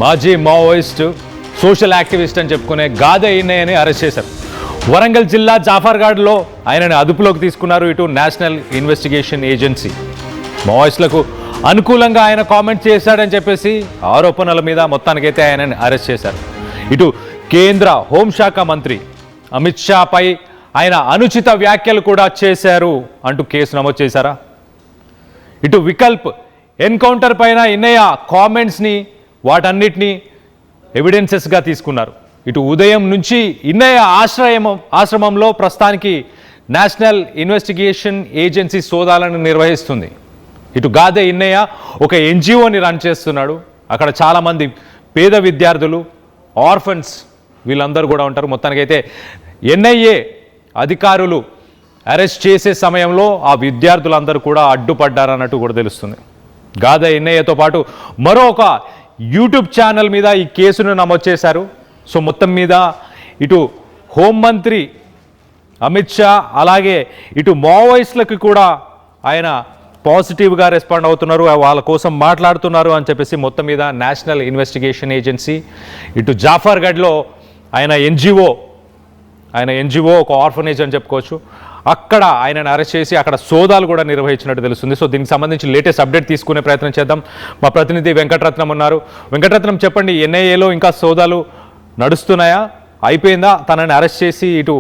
మాజీ Maoist social activist అని చెప్పుకునే గాదె ఈన్నయ్యని అరెస్ట్ చేశారు. వరంగల్ జిల్లా జాఫర్ఘాడ్లో ఆయనని అదుపులోకి తీసుకున్నారు. ఇటు నేషనల్ ఇన్వెస్టిగేషన్ ఏజెన్సీ మావోయిస్టులకు అనుకూలంగా ఆయన కామెంట్ చేశాడని చెప్పేసి ఆరోపణల మీద మొత్తానికైతే ఆయనని అరెస్ట్ చేశారు. ఇటు కేంద్ర హోంశాఖ మంత్రి అమిత్ షాపై ఆయన అనుచిత వ్యాఖ్యలు కూడా చేశారు అంటూ కేసు నమోదు చేశారా. ఇటు వికల్ప్ ఎన్కౌంటర్ పైన ఈన్నయ్య కామెంట్స్ని వాటన్నిటినీ ఎవిడెన్సెస్గా తీసుకున్నారు. ఇటు ఉదయం నుంచి ఈన్నయ్య ఆశ్రమంలో ప్రస్తుతానికి నేషనల్ ఇన్వెస్టిగేషన్ ఏజెన్సీ సోదాలను నిర్వహిస్తుంది. ఇటు గాదె ఈన్నయ్య ఒక ఎన్జిఓని రన్ చేస్తున్నాడు. అక్కడ చాలామంది పేద విద్యార్థులు, ఆర్ఫన్స్ వీళ్ళందరూ కూడా ఉంటారు. మొత్తానికైతే ఎన్ఐఏ అధికారులు అరెస్ట్ చేసే సమయంలో ఆ విద్యార్థులందరూ కూడా అడ్డుపడ్డారన్నట్టు కూడా తెలుస్తుంది. గాదె ఈన్నయ్యతో పాటు మరొక యూట్యూబ్ ఛానల్ మీద ఈ కేసును నమోదు చేశారు. సో మొత్తం మీద ఇటు హోంమంత్రి అమిత్ షా అలాగే ఇటు మావోయిస్టులకు కూడా ఆయన పాజిటివ్గా రెస్పాండ్ అవుతున్నారు, వాళ్ళ కోసం మాట్లాడుతున్నారు అని చెప్పేసి మొత్తం మీద నేషనల్ ఇన్వెస్టిగేషన్ ఏజెన్సీ ఇటు జాఫర్ఘడ్లో ఆయన ఎన్జిఓ ఒక ఆర్ఫనేజ్ అని చెప్పుకోవచ్చు, అక్కడ ఆయనను అరెస్ట్ చేసి అక్కడ సోదాలు కూడా నిర్వహించినట్టు తెలుస్తుంది. సో దీనికి సంబంధించి లేటెస్ట్ అప్డేట్ తీసుకునే ప్రయత్నం చేద్దాం. మా ప్రతినిధి వెంకటరత్నం ఉన్నారు. వెంకటరత్నం, చెప్పండి, ఎన్ఐఏలో ఇంకా సోదాలు నడుస్తున్నాయా? అయిపోయిందా? తనని అరెస్ట్ చేసి ఇటు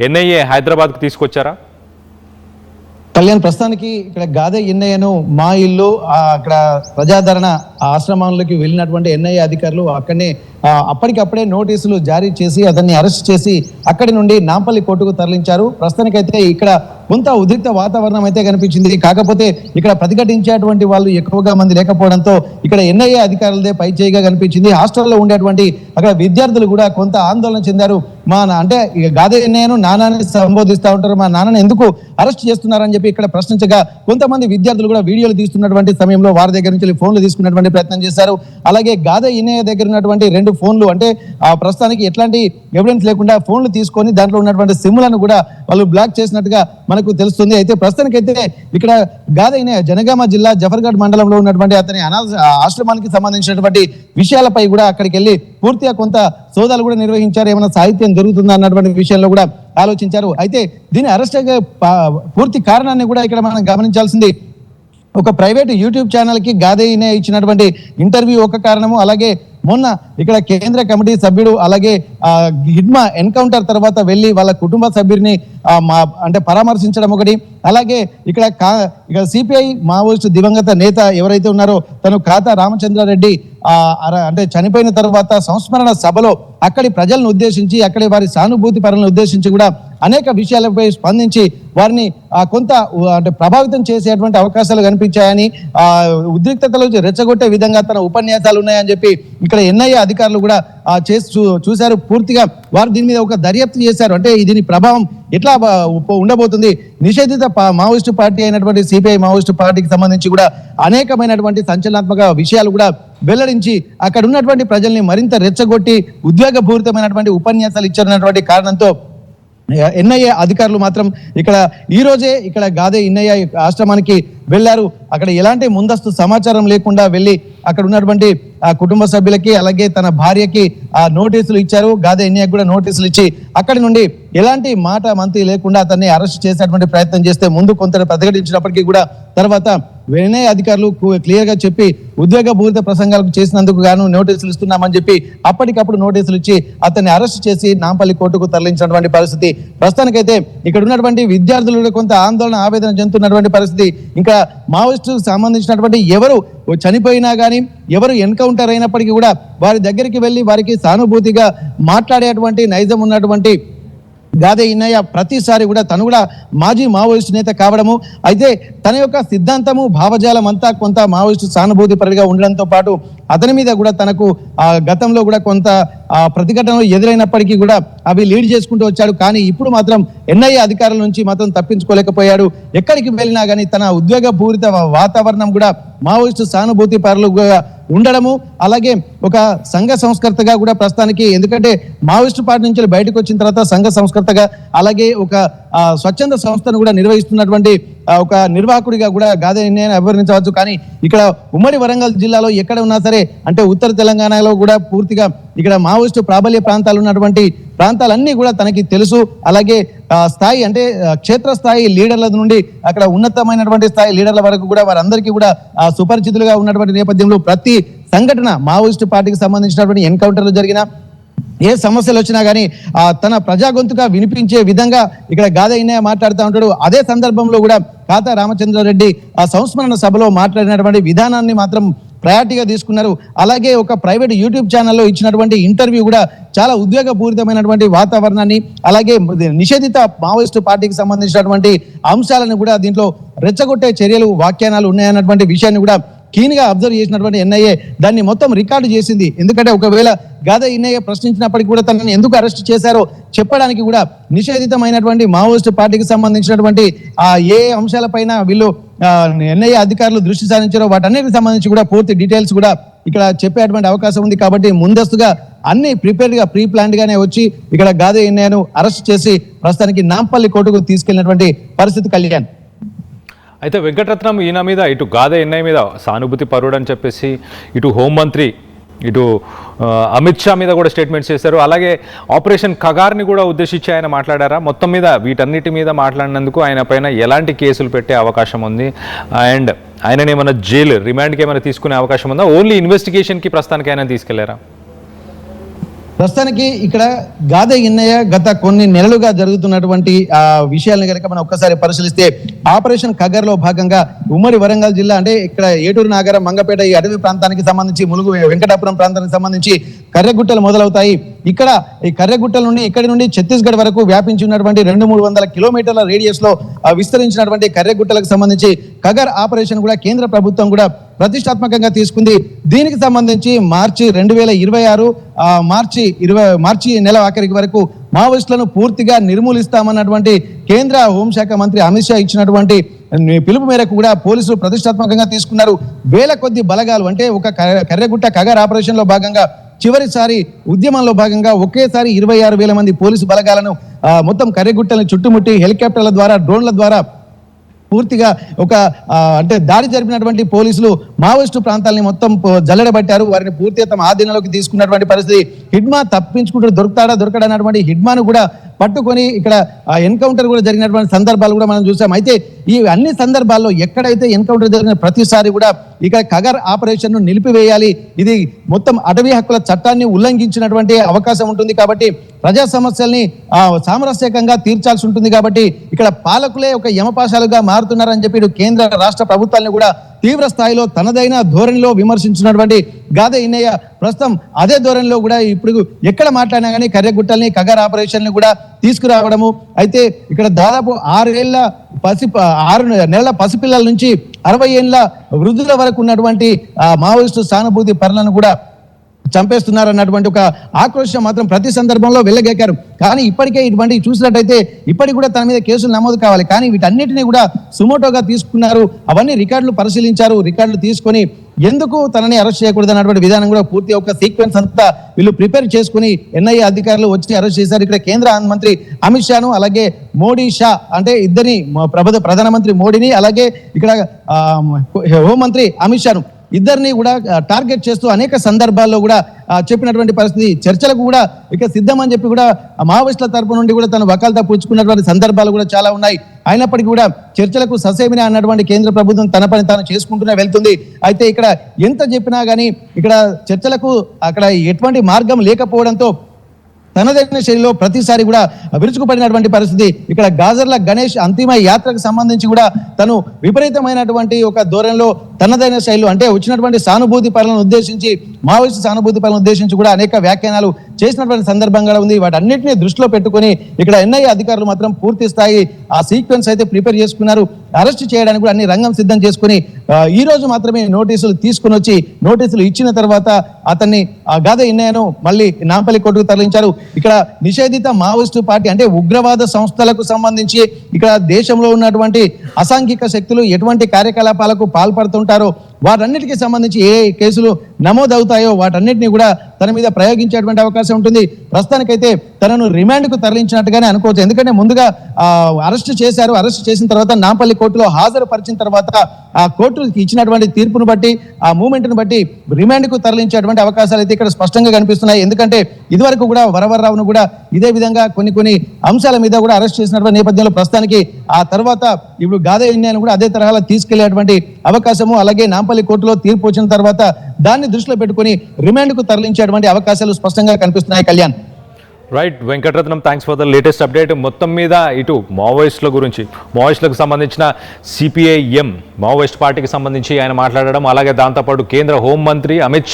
ఎన్ఐఏ హైదరాబాద్కు తీసుకొచ్చారా? కళ్యాణ్, ప్రస్తుతానికి ఇక్కడ గాదె ఈన్నయ్యను మా ఇల్లు అక్కడ ప్రజాదరణ ఆశ్రమంలోకి వెళ్ళినటువంటి ఎన్ఐఏ అధికారులు అక్కడనే అప్పటికప్పుడే నోటీసులు జారీ చేసి అతన్ని అరెస్ట్ చేసి అక్కడి నుండి నాంపల్లి కోర్టుకు తరలించారు. ప్రస్తుతానికైతే ఇక్కడ కొంత ఉద్రిక్త వాతావరణం అయితే కనిపించింది. కాకపోతే ఇక్కడ ప్రతిఘటించేటువంటి వాళ్ళు ఎక్కువగా మంది లేకపోవడంతో ఇక్కడ ఎన్ఐఏ అధికారులదే పై చేయిగా కనిపించింది. హాస్టల్లో ఉండేటువంటి అక్కడ విద్యార్థులు కూడా కొంత ఆందోళన చెందారు. అంటే గాదె ఈన్నయ్యను నాన్నని సంబోధిస్తూ ఉంటారు, మా నాన్నని ఎందుకు అరెస్ట్ చేస్తున్నారని చెప్పి ఇక్కడ ప్రశ్నించగా కొంతమంది విద్యార్థులు కూడా వీడియోలు తీస్తున్నటువంటి సమయంలో వారి దగ్గర నుంచి ఫోన్లు తీసుకున్నటువంటి ప్రయత్నం చేశారు. అలాగే గాదె ఈన్నయ్య దగ్గర ఉన్నటువంటి 2 ఫోన్లు, అంటే ప్రస్తుతానికి ఎట్లాంటి ఎవిడెన్స్ లేకుండా ఫోన్లు తీసుకొని దాంట్లో ఉన్నటువంటి సిమ్లను కూడా వాళ్ళు బ్లాక్ చేసినట్టుగా మనకు తెలుస్తుంది. అయితే ప్రస్తుతానికైతే ఇక్కడ గాదె ఈన్నయ్య జనగామ జిల్లా జఫర్ఘడ్ మండలంలో ఉన్నటువంటి అతని ఆశ్రమానికి సంబంధించినటువంటి విషయాలపై కూడా అక్కడికి వెళ్ళి పూర్తిగా కొంత సోదాలు కూడా నిర్వహించారు. ఏమైనా సాహిత్యం దొరుకుతుందా అన్నటువంటి విషయంలో కూడా ఆలోచించారు. అయితే దీని అరెస్ట్ పూర్తి కారణాన్ని కూడా ఇక్కడ మనం గమనించాల్సింది. ఒక ప్రైవేట్ యూట్యూబ్ ఛానల్కి గాదె ఈన్నయ్య ఇచ్చినటువంటి ఇంటర్వ్యూ ఒక కారణము, అలాగే మొన్న ఇక్కడ కేంద్ర కమిటీ సభ్యుడు అలాగే హిడ్మా ఎన్కౌంటర్ తర్వాత వెళ్ళి వాళ్ళ కుటుంబ సభ్యుడిని అంటే పరామర్శించడం ఒకటి, అలాగే ఇక్కడ సిపిఐ మావోయిస్టు దివంగత నేత ఎవరైతే ఉన్నారో తను ఖాతా రామచంద్రారెడ్డి అంటే చనిపోయిన తర్వాత సంస్మరణ సభలో అక్కడి ప్రజలను ఉద్దేశించి అక్కడి వారి సానుభూతి పరులను ఉద్దేశించి కూడా అనేక విషయాలపై స్పందించి వారిని కొంత అంటే ప్రభావితం చేసేటువంటి అవకాశాలు కనిపించాయని, ఉద్రిక్తతలు రెచ్చగొట్టే విధంగా తన ఉపన్యాసాలు ఉన్నాయని చెప్పి ఇక్కడ ఎన్ఐఏ అధికారులు కూడా చూశారు. పూర్తిగా వారు దీని మీద ఒక దర్యాప్తు చేశారు. అంటే దీని ప్రభావం ఎట్లా ఉండబోతుంది, నిషేధిత మావోయిస్టు పార్టీ అయినటువంటి సిపిఐ మావోయిస్టు పార్టీకి సంబంధించి కూడా అనేకమైనటువంటి సంచలనాత్మక విషయాలు కూడా వెల్లడించి అక్కడ ఉన్నటువంటి ప్రజల్ని మరింత రెచ్చగొట్టి ఉద్వేగపూరితమైనటువంటి ఉపన్యాసాలు ఇచ్చినటువంటి కారణంతో ఎన్ఐఏ అధికారులు మాత్రం ఈ రోజే ఇక్కడ గాదె ఈన్నయ్య ఆశ్రమానికి వెళ్ళారు. అక్కడ ఎలాంటి ముందస్తు సమాచారం లేకుండా వెళ్ళి అక్కడ ఉన్నటువంటి కుటుంబ సభ్యులకి అలాగే తన భార్యకి నోటీసులు ఇచ్చారు. గాదె ఈన్నయ్య కూడా నోటీసులు ఇచ్చి అక్కడి నుండి ఎలాంటి మాట మంత్రి లేకుండా అతన్ని అరెస్ట్ చేసేటువంటి ప్రయత్నం చేస్తే ముందు కొంత ప్రతిఘటించినప్పటికీ కూడా తర్వాత ఎన్ఐఏ అధికారులు క్లియర్ గా చెప్పి ఉద్వేగపూరిత ప్రసంగాలకు చేసినందుకు గాను నోటీసులు ఇస్తున్నామని చెప్పి అప్పటికప్పుడు నోటీసులు ఇచ్చి అతన్ని అరెస్ట్ చేసి నాంపల్లి కోర్టుకు తరలించినటువంటి పరిస్థితి. ప్రస్తుతానికైతే ఇక్కడ ఉన్నటువంటి విద్యార్థులు కొంత ఆందోళన ఆవేదన చెందుతున్నటువంటి పరిస్థితి. ఇంకా మావోయిస్టులకు సంబంధించినటువంటి ఎవరు చనిపోయినా కానీ ఎవరు ఎన్కౌంటర్ అయినప్పటికీ కూడా వారి దగ్గరికి వెళ్ళి వారికి సానుభూతిగా మాట్లాడేటువంటి నైజం ఉన్నటువంటి గాదె ఈన్నయ్య ప్రతిసారి కూడా తను కూడా మాజీ మావోయిస్టు నేత కావడము, అయితే తన యొక్క సిద్ధాంతము భావజాలం అంతా కొంత మావోయిస్టు సానుభూతి పరుగా ఉండడంతో పాటు అతని మీద కూడా తనకు గతంలో కూడా కొంత ప్రతిఘటనలు ఎదురైనప్పటికీ కూడా అవి లీడ్ చేసుకుంటూ వచ్చాడు. కానీ ఇప్పుడు మాత్రం ఎన్ఐఏ అధికారుల నుంచి మాత్రం తప్పించుకోలేకపోయాడు. ఎక్కడికి వెళ్ళినా కానీ తన ఉద్వేగపూరిత వాతావరణం కూడా మావోయిస్టు సానుభూతి పరులుగా ఉండడము, అలాగే ఒక సంఘ సంస్కర్తగా కూడా ప్రస్తుతానికి, ఎందుకంటే మావోయిస్టు పార్టీ నుంచి బయటకు వచ్చిన తర్వాత సంఘ సంస్కర్తగా అలాగే ఒక స్వచ్ఛంద సంస్థను కూడా నిర్వహిస్తున్నటువంటి ఒక నిర్వాహకుడిగా కూడా గాదే ఎన్నయ్యను అభివర్ణించవచ్చు. కానీ ఇక్కడ ఉమ్మడి వరంగల్ జిల్లాలో ఎక్కడ ఉన్నా సరే అంటే ఉత్తర తెలంగాణలో కూడా పూర్తిగా ఇక్కడ మావోయిస్టు ప్రాబల్య ప్రాంతాలు ఉన్నటువంటి ప్రాంతాలన్నీ కూడా తనకి తెలుసు. అలాగే స్థాయి అంటే క్షేత్రస్థాయి లీడర్ల నుండి అక్కడ ఉన్నతమైనటువంటి స్థాయి లీడర్ల వరకు కూడా వారందరికీ కూడా సుపరిచితులుగా ఉన్నటువంటి నేపథ్యంలో ప్రతి సంఘటన మావోయిస్టు పార్టీకి సంబంధించినటువంటి ఎన్కౌంటర్లు జరిగిన ఏ సమస్యలు వచ్చినా కానీ తన ప్రజా గొంతుగా వినిపించే విధంగా ఇక్కడ గాదే ఎన్నయ్య మాట్లాడుతూ ఉంటాడు. అదే సందర్భంలో కూడా ఖాతా రామచంద్రారెడ్డి ఆ సంస్మరణ సభలో మాట్లాడినటువంటి విధానాన్ని మాత్రం ప్రయారిటీగా తీసుకున్నారు. అలాగే ఒక ప్రైవేట్ యూట్యూబ్ ఛానల్లో ఇచ్చినటువంటి ఇంటర్వ్యూ కూడా చాలా ఉద్వేగపూరితమైనటువంటి వాతావరణాన్ని అలాగే నిషేధిత మావోయిస్టు పార్టీకి సంబంధించినటువంటి అంశాలను కూడా దీంట్లో రెచ్చగొట్టే చర్యలు వ్యాఖ్యానాలు ఉన్నాయన్నటువంటి విషయాన్ని కూడా కీన్గా అబ్జర్వ్ చేసినటువంటి ఎన్ఐఏ దాన్ని మొత్తం రికార్డు చేసింది. ఎందుకంటే ఒకవేళ గాదే ఎన్నయ్య ప్రశ్నించినప్పటికీ కూడా తనని ఎందుకు అరెస్ట్ చేశారో చెప్పడానికి కూడా నిషేధితమైనటువంటి మావోయిస్టు పార్టీకి సంబంధించినటువంటి ఏ అంశాలపైన వీళ్ళు ఎన్ఐఏ అధికారులు దృష్టి సారించారో వాటన్నిటికి సంబంధించి కూడా పూర్తి డీటెయిల్స్ కూడా ఇక్కడ చెప్పేటువంటి అవకాశం ఉంది. కాబట్టి ముందస్తుగా అన్ని ప్రీ ప్లాన్డ్ గానే వచ్చి ఇక్కడ గాదే ఎన్నయ్యను అరెస్ట్ చేసి ప్రస్తుతానికి నాంపల్లి కోర్టుకు తీసుకెళ్లినటువంటి పరిస్థితి. కళ్యాణ్, అయితే వెంకటరత్నం ఈయన మీద ఇటు గాదే ఎన్నయ్య మీద సానుభూతి పరుడు అని చెప్పేసి ఇటు హోంమంత్రి ఇటు అమిత్ షా మీద కూడా స్టేట్మెంట్స్ చేశారు. అలాగే ఆపరేషన్ కగార్ని కూడా ఉద్దేశించి ఆయన మాట్లాడారా? మొత్తం మీద వీటన్నిటి మీద మాట్లాడినందుకు ఆయన పైన ఎలాంటి కేసులు పెట్టే అవకాశం ఉంది? అండ్ ఆయనని ఏమైనా జైలు రిమాండ్కి ఏమైనా తీసుకునే అవకాశం ఉందా? ఓన్లీ ఇన్వెస్టిగేషన్కి ప్రస్తుతానికి ఆయన తీసుకెళ్లారా? ప్రస్తుతానికి ఇక్కడ గాదే ఎన్నయ్య గత కొన్ని నెలలుగా జరుగుతున్నటువంటి విషయాలను కనుక మనం ఒక్కసారి పరిశీలిస్తే ఆపరేషన్ కగర్లో భాగంగా ఉమ్మడి వరంగల్ జిల్లా అంటే ఇక్కడ ఏటూరు నాగరం మంగపేట ఈ అడవి ప్రాంతానికి సంబంధించి ములుగు వెంకటాపురం ప్రాంతానికి సంబంధించి కర్రెగుట్టలు మొదలవుతాయి. ఇక్కడ ఈ కర్రెగుట్టల నుండి ఇక్కడి నుండి ఛత్తీస్గఢ్ వరకు వ్యాపించి ఉన్నటువంటి 200-300 కిలోమీటర్ల రేడియస్ లో విస్తరించినటువంటి కర్రెగుట్టలకు సంబంధించి కగర్ ఆపరేషన్ కూడా కేంద్ర ప్రభుత్వం కూడా ప్రతిష్టాత్మకంగా తీసుకుంది. దీనికి సంబంధించి మార్చి 2026 మార్చి నెల ఆఖరికి వరకు మావోయిస్టులను పూర్తిగా నిర్మూలిస్తామన్నటువంటి కేంద్ర హోంశాఖ మంత్రి అమిత్ షా ఇచ్చినటువంటి పిలుపు మేరకు కూడా పోలీసులు ప్రతిష్టాత్మకంగా తీసుకున్నారు. వేల కొద్ది బలగాలు అంటే ఒక కర్రెగుట్ట కగర్ ఆపరేషన్ లో భాగంగా చివరిసారి ఉద్యమంలో భాగంగా ఒకేసారి 26,000 మంది పోలీసు బలగాలను మొత్తం కర్రెగుట్టలను చుట్టుముట్టి హెలికాప్టర్ల ద్వారా డ్రోన్ల ద్వారా పూర్తిగా ఒక అంటే దాడి జరిపినటువంటి పోలీసులు మావోయిస్టు ప్రాంతాలని మొత్తం జల్లెడబట్టారు. వారిని పూర్తిగా తమ ఆధీనంలోకి తీసుకున్నటువంటి పరిస్థితి. హిడ్మా తప్పించుకుంటూ దొరకడన్నటువంటి హిడ్మాను కూడా పట్టుకొని ఇక్కడ ఎన్కౌంటర్ కూడా జరిగినటువంటి సందర్భాలు కూడా మనం చూసాం. అయితే ఈ అన్ని సందర్భాల్లో ఎక్కడైతే ఎన్కౌంటర్ జరిగిన ప్రతిసారి కూడా ఇక్కడ కగర్ ఆపరేషన్ ను నిలిపివేయాలి, ఇది మొత్తం అటవీ హక్కుల చట్టాన్ని ఉల్లంఘించినటువంటి అవకాశం ఉంటుంది. కాబట్టి ప్రజా సమస్యల్ని సామరస్యకంగా తీర్చాల్సి ఉంటుంది. కాబట్టి ఇక్కడ పాలకులే ఒక యమపాశాలుగా మారుతున్నారని చెప్పి ఇటు కేంద్ర రాష్ట్ర ప్రభుత్వాలను కూడా తీవ్ర స్థాయిలో తనదైన ధోరణిలో విమర్శించినటువంటి గాదే ఎన్నయ్య ప్రస్తుతం అదే ధోరణిలో కూడా ఇప్పుడు ఎక్కడ మాట్లాడినా కానీ కర్రెగుట్టల్ని కగర్ ఆపరేషన్లు కూడా తీసుకురావడము. అయితే ఇక్కడ దాదాపు 6 నెలల పసిపిల్లల నుంచి 60 ఏళ్ల వృద్ధుల వరకు ఉన్నటువంటి మావోయిస్టు సానుభూతి పరులను కూడా చంపేస్తున్నారు అన్నటువంటి ఒక ఆక్రోశం మాత్రం ప్రతి సందర్భంలో వెళ్ళగెక్కారు. కానీ ఇప్పటికే ఇటువంటివి చూసినట్టయితే ఇప్పటికి కూడా తన మీద కేసులు నమోదు కావాలి. కానీ వీటన్నిటినీ కూడా సుమోటోగా తీసుకున్నారు. అవన్నీ రికార్డులు పరిశీలించారు. రికార్డులు తీసుకొని ఎందుకు తనని అరెస్ట్ చేయకూడదు అన్నటువంటి విధానం కూడా పూర్తి ఒక సీక్వెన్స్ అంతా వీళ్ళు ప్రిపేర్ చేసుకుని ఎన్ఐఏ అధికారులు వచ్చి అరెస్ట్ చేశారు. ఇక్కడ కేంద్ర మంత్రి అమిత్ షాను అలాగే మోడీ షా అంటే ఇద్దరిని ప్రధానమంత్రి మోడీని అలాగే ఇక్కడ హోంమంత్రి అమిత్ షాను ఇద్దరిని కూడా టార్గెట్ చేస్తూ అనేక సందర్భాల్లో కూడా చెప్పినటువంటి పరిస్థితి. చర్చలకు కూడా ఇక సిద్ధం అని చెప్పి కూడా మావోయిస్టుల తరపు నుండి కూడా తను వకాల్తా పుచ్చుకున్నటువంటి సందర్భాలు కూడా చాలా ఉన్నాయి. అయినప్పటికీ కూడా చర్చలకు ససేమినా అన్నటువంటి కేంద్ర ప్రభుత్వం తన పని తాను చేసుకుంటూనే వెళ్తుంది. అయితే ఇక్కడ ఎంత చెప్పినా కానీ ఇక్కడ చర్చలకు అక్కడ ఎటువంటి మార్గం లేకపోవడంతో తనదైన శైలిలో ప్రతిసారి కూడా విరుచుకుపడినటువంటి పరిస్థితి. ఇక్కడ గాజర్ల గణేష్ అంతిమ యాత్రకు సంబంధించి కూడా తను విపరీతమైనటువంటి ఒక ధోరణిలో తనదైన శైలిలో అంటే వచ్చినటువంటి సానుభూతి పరులను ఉద్దేశించి మావోయిస్టు సానుభూతి పరులను ఉద్దేశించి కూడా అనేక వ్యాఖ్యానాలు చేసినటువంటి సందర్భంగా ఉంది. వాటన్నిటిని దృష్టిలో పెట్టుకుని ఇక్కడ ఎన్ఐఏ అధికారులు మాత్రం పూర్తి స్థాయి ఆ సీక్వెన్స్ అయితే ప్రిపేర్ చేసుకున్నారు. అరెస్ట్ చేయడానికి కూడా అన్ని రంగం సిద్ధం చేసుకుని ఈ రోజు మాత్రమే నోటీసులు తీసుకుని వచ్చి నోటీసులు ఇచ్చిన తర్వాత అతన్ని గాదే ఎన్నయ్యను మళ్ళీ నాంపల్లి కోర్టుకు తరలించారు. ఇక్కడ నిషేధిత మావోయిస్టు పార్టీ అంటే ఉగ్రవాద సంస్థలకు సంబంధించి ఇక్కడ దేశంలో ఉన్నటువంటి అసాంఘిక శక్తులు ఎటువంటి కార్యకలాపాలకు పాల్పడుతుంటారో వాటన్నిటికీ సంబంధించి ఏ కేసులు నమోదవుతాయో వాటన్నిటిని కూడా తన మీద ప్రయోగించేటువంటి అవకాశం ఉంటుంది. ప్రస్తుతానికైతే తనను రిమాండ్కు తరలించినట్టుగానే అనుకోవచ్చు. ఎందుకంటే ముందుగా అరెస్ట్ చేశారు. అరెస్ట్ చేసిన తర్వాత నాంపల్లి కోర్టులో హాజరుపరిచిన తర్వాత ఆ కోర్టు ఇచ్చినటువంటి తీర్పును బట్టి ఆ మూమెంట్ను బట్టి రిమాండ్కు తరలించేటువంటి అవకాశాలు అయితే ఇక్కడ స్పష్టంగా కనిపిస్తున్నాయి. ఎందుకంటే ఇదివరకు కూడా వరవర్రావును కూడా ఇదే విధంగా కొన్ని అంశాల మీద కూడా అరెస్ట్ చేసినటువంటి నేపథ్యంలో ప్రస్తుతానికి ఆ తర్వాత ఇప్పుడు గాదే ఇన్నయ్యను కూడా అదే తరహాలో తీసుకెళ్లేటువంటి అవకాశము, అలాగే నాంపల్లి కోర్టులో తీర్పు వచ్చిన తర్వాత దాన్ని దృష్టిలో పెట్టుకుని రిమాండ్కు తరలించేటువంటి అవకాశాలు స్పష్టంగా కనిపిస్తున్నాయి. Kalyan. Right Venkataratnam, thanks for the latest update. మొత్తం మీద ఇటు మావోయిస్టులకు సంబంధించిన సిపిఐఎం మావోయిస్ట్ పార్టీకి సంబంధించి ఆయన మాట్లాడడం, అలాగే దాంతోపాటు కేంద్ర హోంమంత్రి అమిత్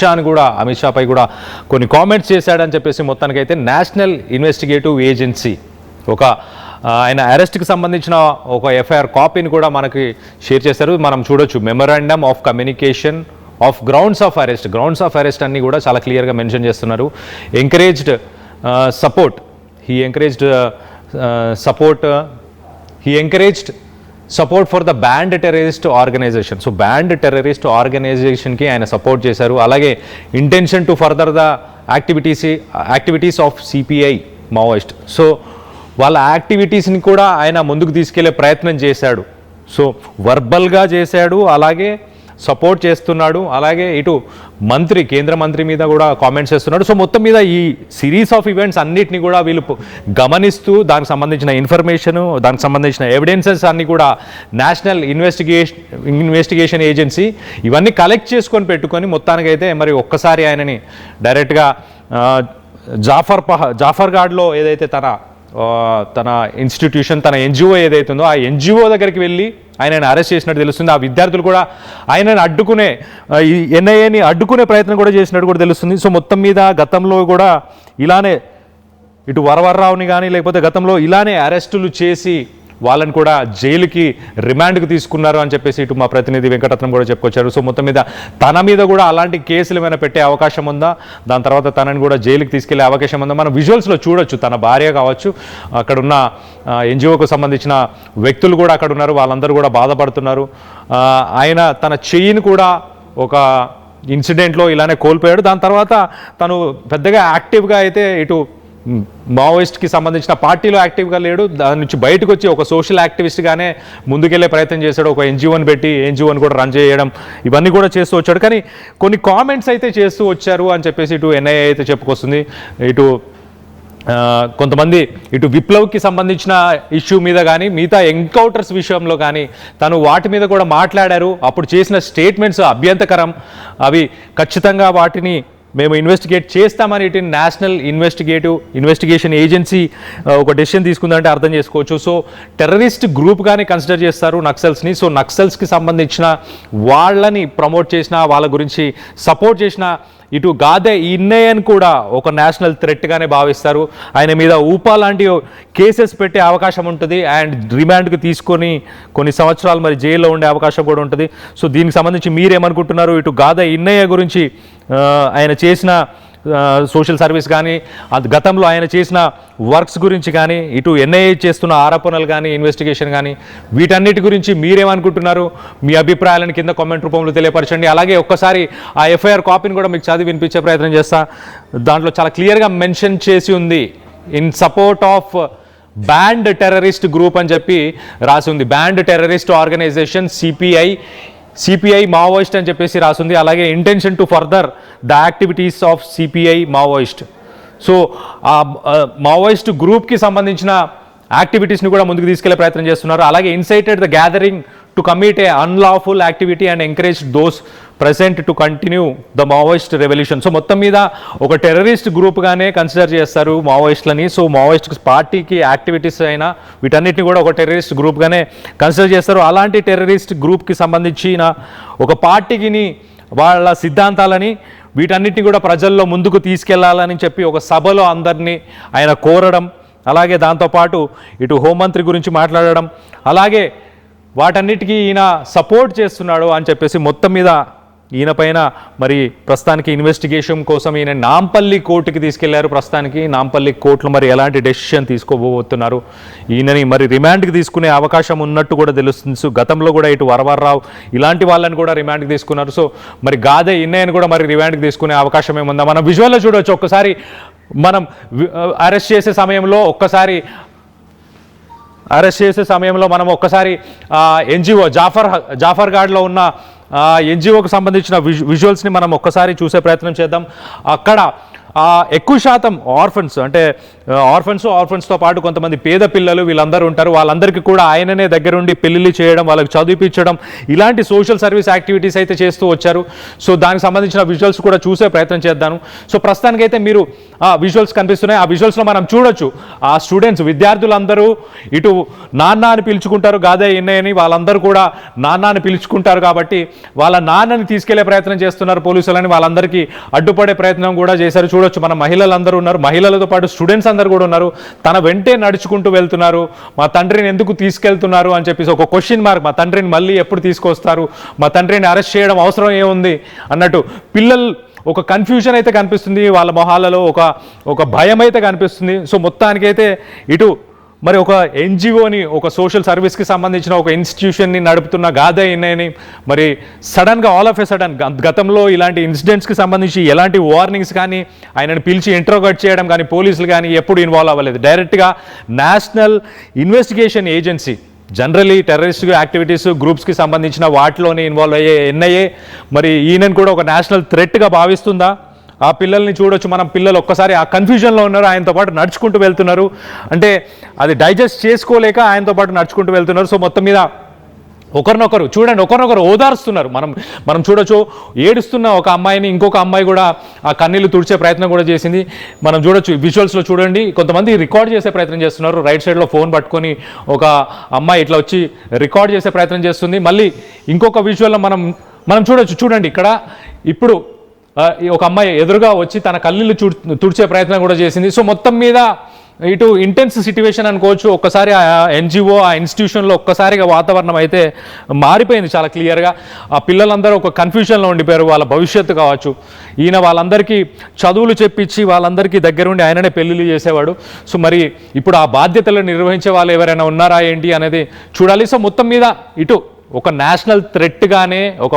షాపై కూడా కొన్ని కామెంట్స్ చేశాడని చెప్పేసి మొత్తానికైతే నేషనల్ ఇన్వెస్టిగేటివ్ ఏజెన్సీ ఆయన అరెస్ట్కి సంబంధించిన ఒక ఎఫ్ఐఆర్ కాపీని కూడా మనకి షేర్ చేశారు. మనం చూడొచ్చు, memorandum of communication of grounds of arrest అన్ని కూడా చాలా క్లియర్గా మెన్షన్ చేస్తున్నారు. He encouraged support for the banned terrorist organization. So banned terrorist organization ki ఆయన సపోర్ట్ చేశారు. అలాగే intention to further the activities of CPI Maoist. So వాళ్ళ యాక్టివిటీస్ని కూడా ఆయన ముందుకు తీసుకెళ్లే ప్రయత్నం చేశాడు. సో వర్బల్గా చేశాడు, అలాగే సపోర్ట్ చేస్తున్నాడు, అలాగే ఇటు కేంద్ర మంత్రి మీద కూడా కామెంట్స్ చేస్తున్నాడు. సో మొత్తం మీద ఈ సిరీస్ ఆఫ్ ఈవెంట్స్ అన్నిటిని కూడా వీళ్ళు గమనిస్తూ దానికి సంబంధించిన ఇన్ఫర్మేషను, దానికి సంబంధించిన ఎవిడెన్సెస్ అన్ని కూడా నేషనల్ ఇన్వెస్టిగేషన్ ఏజెన్సీ ఇవన్నీ కలెక్ట్ చేసుకొని పెట్టుకొని మొత్తానికైతే మరి ఒక్కసారి ఆయనని డైరెక్ట్గా జాఫర్ఘాడ్లో ఏదైతే తన ఇన్స్టిట్యూషన్, తన ఎన్జిఓ ఏదైతే ఉందో ఆ ఎన్జిఓ దగ్గరికి వెళ్ళి ఆయనను అరెస్ట్ చేసినట్టు తెలుస్తుంది. ఆ విద్యార్థులు కూడా ఆయనను ఈ ఎన్ఐఏని అడ్డుకునే ప్రయత్నం కూడా చేసినట్టు కూడా తెలుస్తుంది. సో మొత్తం మీద గతంలో కూడా ఇలానే ఇటు వరవర్రావుని కానీ లేకపోతే గతంలో ఇలానే అరెస్టులు చేసి వాళ్ళని కూడా జైలుకి రిమాండ్కి తీసుకున్నారు అని చెప్పేసి ఇటు మా ప్రతినిధి వెంకటరత్నం కూడా చెప్పుకొచ్చారు. సో మొత్తం మీద తన మీద కూడా అలాంటి కేసులు ఏమైనా పెట్టే అవకాశం ఉందా, దాని తర్వాత తనని కూడా జైలుకి తీసుకెళ్లే అవకాశం ఉందా, మనం విజువల్స్లో చూడొచ్చు. తన భార్య కావచ్చు, అక్కడున్న ఎన్జిఓకు సంబంధించిన వ్యక్తులు కూడా అక్కడ ఉన్నారు, వాళ్ళందరూ కూడా బాధపడుతున్నారు. ఆయన తన చెయ్యిని కూడా ఒక ఇన్సిడెంట్లో ఇలానే కోల్పోయాడు. దాని తర్వాత తను పెద్దగా యాక్టివ్గా అయితే ఇటు మావోయిస్ట్కి సంబంధించిన పార్టీలో యాక్టివ్గా లేడు. దాని నుంచి బయటకు వచ్చి ఒక సోషల్ యాక్టివిస్ట్గానే ముందుకెళ్లే ప్రయత్నం చేశాడు. ఒక ఎన్జిఓని పెట్టి ఎన్జిఓని కూడా రన్ చేయడం, ఇవన్నీ కూడా చేస్తూ వచ్చాడు. కానీ కొన్ని కామెంట్స్ అయితే చేస్తూ వచ్చారు అని చెప్పేసి ఇటు ఎన్ఐఏ అయితే చెప్పుకొస్తుంది. ఇటు కొంతమంది ఇటు విప్లవ్కి సంబంధించిన ఇష్యూ మీద కానీ మిగతా ఎన్కౌంటర్స్ విషయంలో కానీ తను వాటి మీద కూడా మాట్లాడారు. అప్పుడు చేసిన స్టేట్మెంట్స్ అభ్యంతరకరం, అవి ఖచ్చితంగా వాటిని మేము ఇన్వెస్టిగేట్ చేస్తామని ఇటు నేషనల్ ఇన్వెస్టిగేషన్ ఏజెన్సీ ఒక డెసిషన్ తీసుకుందంటే అర్థం చేసుకోవచ్చు. సో టెర్రరిస్ట్ గ్రూప్గానే కన్సిడర్ చేస్తారు నక్సల్స్ని. సో నక్సల్స్కి సంబంధించిన వాళ్ళని ప్రమోట్ చేసిన, వాళ్ళ గురించి సపోర్ట్ చేసిన ఇటు గాదే ఇన్నయ్యన్ కూడా ఒక నేషనల్ థ్రెట్గానే భావిస్తారు. ఆయన మీద ఊపా లాంటి కేసెస్ పెట్టే అవకాశం ఉంటుంది అండ్ రిమాండ్కి తీసుకొని కొన్ని సంవత్సరాలు మరి జైల్లో ఉండే అవకాశం కూడా ఉంటుంది. సో దీనికి సంబంధించి మీరేమనుకుంటున్నారు? ఇటు గాదే ఇన్నయ్య గురించి ఆయన చేసిన సోషల్ సర్వీస్ కానీ, గతంలో ఆయన చేసిన వర్క్స్ గురించి కానీ, ఇటు ఎన్ఐఏ చేస్తున్న ఆరోపణలు కానీ, ఇన్వెస్టిగేషన్ కానీ, వీటన్నిటి గురించి మీరేమనుకుంటున్నారు? మీ అభిప్రాయాలను కింద కామెంట్ రూపంలో తెలియపరచండి. అలాగే ఒక్కసారి ఆ ఎఫ్ఐఆర్ కాపీని కూడా మీకు చదివి వినిపించే ప్రయత్నం చేస్తా. దాంట్లో చాలా క్లియర్గా మెన్షన్ చేసి ఉంది, in support of banned terrorist group అని చెప్పి రాసి ఉంది. Banned terrorist organisation CPI Maoist అని చెప్పేసి రాసింది. అలాగే intention to further the activities of CPI Maoist. So ఆ మావోయిస్ట్ గ్రూప్కి సంబంధించిన యాక్టివిటీస్ని కూడా ముందుకు తీసుకెళ్లే ప్రయత్నం చేస్తున్నారు. అలాగే incited the gathering to commit a unlawful activity and encourage those present to continue the Maoist revolution. So మొత్తం మీద ఒక టెర్రరిస్ట్ గ్రూప్గానే కన్సిడర్ చేస్తారు మావోయిస్టులని. సో మావోయిస్ట్ పార్టీకి యాక్టివిటీస్ అయినా వీటన్నిటిని కూడా ఒక టెర్రరిస్ట్ గ్రూప్గానే కన్సిడర్ చేస్తారు. అలాంటి టెర్రరిస్ట్ గ్రూప్కి సంబంధించిన ఒక పార్టీకి వాళ్ళ సిద్ధాంతాలని వీటన్నిటిని కూడా ప్రజల్లో ముందుకు తీసుకెళ్లాలని చెప్పి ఒక సభలో అందరినీ ఆయన కోరడం, అలాగే దాంతోపాటు ఇటు హోంమంత్రి గురించి మాట్లాడడం, అలాగే వాటన్నిటికీ ఈయన సపోర్ట్ చేస్తున్నాడు అని చెప్పేసి మొత్తం మీద ఈయన పైన మరి ప్రస్తుతానికి ఇన్వెస్టిగేషన్ కోసం ఈయన నాంపల్లి కోర్టుకి తీసుకెళ్లారు. ప్రస్తుతానికి నాంపల్లి కోర్టులో మరి ఎలాంటి డెసిషన్ తీసుకోబోతున్నారు, ఈయనని మరి రిమాండ్కి తీసుకునే అవకాశం ఉన్నట్టు కూడా తెలుస్తుంది. సో గతంలో కూడా ఇటు వరవర్రావు ఇలాంటి వాళ్ళని కూడా రిమాండ్కి తీసుకున్నారు. సో మరి గాదే ఇన్నయ్యని కూడా మరి రిమాండ్కి తీసుకునే అవకాశం ఏముందా మనం విజువల్లో చూడవచ్చు. ఒక్కసారి మనం అరెస్ట్ చేసే సమయంలో మనం ఒక్కసారి ఎన్జిఓ జాఫర్ఘాట్లో ఉన్న ఎన్జిఓకి సంబంధించిన విజువల్స్ని మనం ఒక్కసారి చూసే ప్రయత్నం చేద్దాం. అక్కడ ఎక్కువ శాతం ఆర్ఫన్స్తో పాటు కొంతమంది పేద పిల్లలు వీళ్ళందరూ ఉంటారు. వాళ్ళందరికీ కూడా ఆయననే దగ్గరుండి పెళ్లిళ్ళు చేయడం, వాళ్ళకి చదివించడం, ఇలాంటి సోషల్ సర్వీస్ యాక్టివిటీస్ అయితే చేస్తూ వచ్చారు. సో దానికి సంబంధించిన విజువల్స్ కూడా చూసే ప్రయత్నం చేద్దాను. సో ప్రస్తుతానికైతే మీరు విజువల్స్ కనిపిస్తున్నాయి. ఆ విజువల్స్లో మనం చూడొచ్చు ఆ స్టూడెంట్స్ విద్యార్థులందరూ ఇటు నాన్న అని పిలుచుకుంటారు, గాదే ఇన్నయ్యని వాళ్ళందరూ కూడా నాన్న అని పిలుచుకుంటారు. కాబట్టి వాళ్ళ నాన్నని తీసుకెళ్లే ప్రయత్నం చేస్తున్నారు పోలీసులని, వాళ్ళందరికీ అడ్డుపడే ప్రయత్నం కూడా చేశారు. చూడొచ్చు మన మహిళలందరూ ఉన్నారు, మహిళలతో పాటు స్టూడెంట్స్ అందరూ కూడా ఉన్నారు. తన వెంటే నడుచుకుంటూ వెళ్తున్నారు. మా తండ్రిని ఎందుకు తీసుకెళ్తున్నారు అని చెప్పేసి ఒక క్వశ్చన్ మార్క్, మా తండ్రిని మళ్ళీ ఎప్పుడు తీసుకొస్తారు, మా తండ్రిని అరెస్ట్ చేయడం అవసరం ఏముంది అన్నట్టు పిల్లలు ఒక కన్ఫ్యూజన్ అయితే కనిపిస్తుంది. వాళ్ళ మొహాలలో ఒక భయం అయితే కనిపిస్తుంది. సో మొత్తానికైతే ఇటు మరి ఒక ఎన్జిఓని, ఒక సోషల్ సర్వీస్కి సంబంధించిన ఒక ఇన్స్టిట్యూషన్ని నడుపుతున్న గాదే ఇన్నయ్యని మరి సడన్గా ఆల్ ఆఫ్ ఎ సడన్ గతంలో ఇలాంటి ఇన్సిడెంట్స్కి సంబంధించి ఎలాంటి వార్నింగ్స్ కానీ ఆయనను పిలిచి ఇంట్రోగేట్ చేయడం కానీ పోలీసులు కానీ ఎప్పుడు ఇన్వాల్వ్ అవ్వలేదు. డైరెక్ట్గా national investigation agency generally terrorist activities గ్రూప్స్కి సంబంధించిన వాటిలోనే ఇన్వాల్వ్ అయ్యే ఎన్ఐఏ మరి ఈయనను కూడా ఒక నేషనల్ థ్రెట్గా భావిస్తుందా? ఆ పిల్లల్ని చూడొచ్చు మనం, పిల్లలు ఒక్కసారి ఆ కన్ఫ్యూజన్లో ఉన్నారు, ఆయనతో పాటు నడుచుకుంటూ వెళ్తున్నారు. అంటే అది డైజెస్ట్ చేసుకోలేక ఆయనతో పాటు నడుచుకుంటూ వెళ్తున్నారు. సో మొత్తం మీద ఒకరినొకరు ఓదారుస్తున్నారు. మనం చూడొచ్చు ఏడుస్తున్న ఒక అమ్మాయిని ఇంకొక అమ్మాయి కూడా ఆ కన్నీళ్లు తుడిచే ప్రయత్నం కూడా చేసింది. మనం చూడొచ్చు విజువల్స్లో చూడండి. కొంతమంది రికార్డ్ చేసే ప్రయత్నం చేస్తున్నారు. రైట్ సైడ్లో ఫోన్ పట్టుకొని ఒక అమ్మాయి ఇట్లా వచ్చి రికార్డ్ చేసే ప్రయత్నం చేస్తుంది. మళ్ళీ ఇంకొక విజువల్లో మనం చూడండి ఇక్కడ ఇప్పుడు ఒక అమ్మాయి ఎదురుగా వచ్చి తన కళ్ళీళ్ళు తుడిచే ప్రయత్నం కూడా చేసింది. సో మొత్తం మీద ఇటు ఇంటెన్స్ సిట్యువేషన్ అనుకోవచ్చు. ఒక్కసారి ఆ ఎన్జిఓ ఆ ఇన్స్టిట్యూషన్లో ఒక్కసారిగా వాతావరణం అయితే మారిపోయింది చాలా క్లియర్గా. ఆ పిల్లలందరూ ఒక కన్ఫ్యూజన్లో ఉండిపోయారు. వాళ్ళ భవిష్యత్తు కావచ్చు, ఈయన వాళ్ళందరికీ చదువులు చెప్పించి వాళ్ళందరికీ దగ్గరుండి ఆయననే పెళ్ళిళ్ళు చేసేవాడు. సో మరి ఇప్పుడు ఆ బాధ్యతలు నిర్వహించే వాళ్ళు ఎవరైనా ఉన్నారా ఏంటి అనేది చూడాలి. సో మొత్తం మీద ఇటు ఒక నేషనల్ థ్రెట్గానే ఒక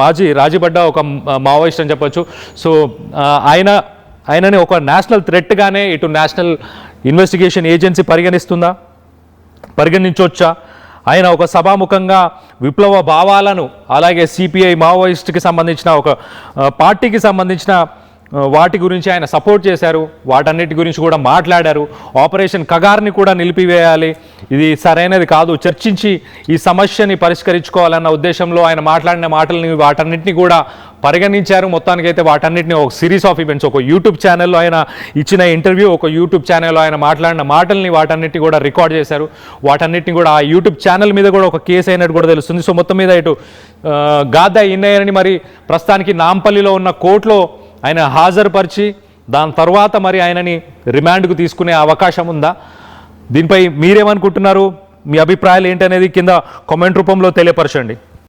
మాజీ రాజీపడ్డ ఒక మావోయిస్ట్ అని చెప్పొచ్చు. సో ఆయనని ఒక నేషనల్ థ్రెట్గానే ఇటు నేషనల్ ఇన్వెస్టిగేషన్ ఏజెన్సీ పరిగణించవచ్చా? ఆయన ఒక సభాముఖంగా విప్లవ భావాలను, అలాగే సిపిఐ మావోయిస్ట్కి సంబంధించిన ఒక పార్టీకి సంబంధించిన వాటి గురించి ఆయన సపోర్ట్ చేశారు. వాటన్నిటి గురించి కూడా మాట్లాడారు. ఆపరేషన్ కగార్ని కూడా నిలిపివేయాలి, ఇది సరైనది కాదు, చర్చించి ఈ సమస్యని పరిష్కరించుకోవాలన్న ఉద్దేశంలో ఆయన మాట్లాడిన మాటల్ని వాటన్నిటిని కూడా పరిగణించారు. మొత్తానికైతే వాటన్నిటిని ఒక సిరీస్ ఆఫ్ ఈవెంట్స్, ఒక యూట్యూబ్ ఛానల్లో ఆయన ఇచ్చిన ఇంటర్వ్యూ, ఒక యూట్యూబ్ ఛానల్లో ఆయన మాట్లాడిన మాటల్ని వాటన్నిటిని కూడా రికార్డ్ చేశారు. వాటన్నిటిని కూడా ఆ యూట్యూబ్ ఛానల్ మీద కూడా ఒక కేసు అయినట్టు కూడా తెలుస్తుంది. సో మొత్తం మీద ఇటు గాదే ఇన్నయ్యని మరి ప్రస్తుతానికి నాంపల్లిలో ఉన్న కోర్టులో ఆయన హాజరుపరిచి దాని తర్వాత మరి ఆయనని రిమాండ్కు తీసుకునే అవకాశం ఉందా? దీనిపై మీరేమనుకుంటున్నారు? మీ అభిప్రాయాలు ఏంటనేది కింద కామెంట్ రూపంలో తెలియపరచండి.